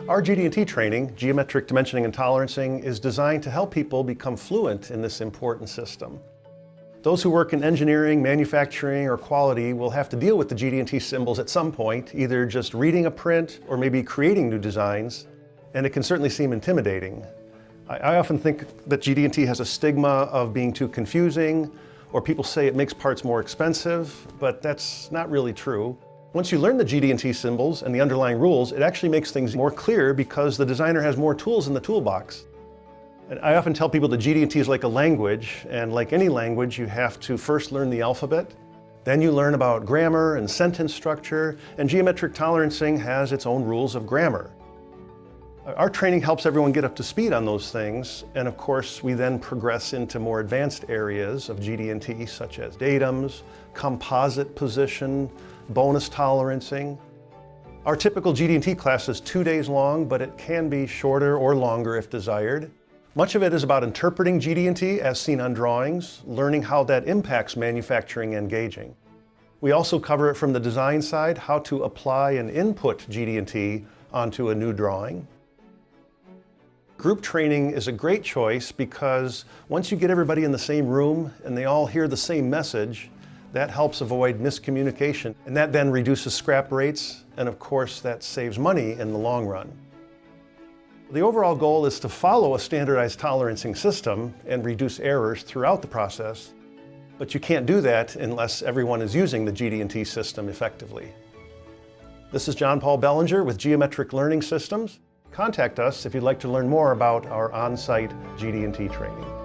Our GD&T training, Geometric Dimensioning and Tolerancing, is designed to help people become fluent in this important system. Those who work in engineering, manufacturing, or quality will have to deal with the GD&T symbols at some point, either just reading a print or maybe creating new designs, and it can certainly seem intimidating. I often think that GD&T has a stigma of being too confusing, or people say it makes parts more expensive, but that's not really true. Once you learn the GD&T symbols and the underlying rules, it actually makes things more clear because the designer has more tools in the toolbox. And I often tell people that GD&T is like a language, and like any language, you have to first learn the alphabet, then you learn about grammar and sentence structure, and geometric tolerancing has its own rules of grammar. Our training helps everyone get up to speed on those things, and of course we then progress into more advanced areas of GD&T such as datums, composite position, bonus tolerancing. Our typical GD&T class is 2 days long, but it can be shorter or longer if desired. Much of it is about interpreting GD&T as seen on drawings, learning how that impacts manufacturing and gauging. We also cover it from the design side, how to apply and input GD&T onto a new drawing. Group training is a great choice because once you get everybody in the same room and they all hear the same message, that helps avoid miscommunication, and that then reduces scrap rates, and of course that saves money in the long run. The overall goal is to follow a standardized tolerancing system and reduce errors throughout the process, but you can't do that unless everyone is using the GD&T system effectively. This is John Paul Bellinger with Geometric Learning Systems. Contact us if you'd like to learn more about our on-site GD&T training.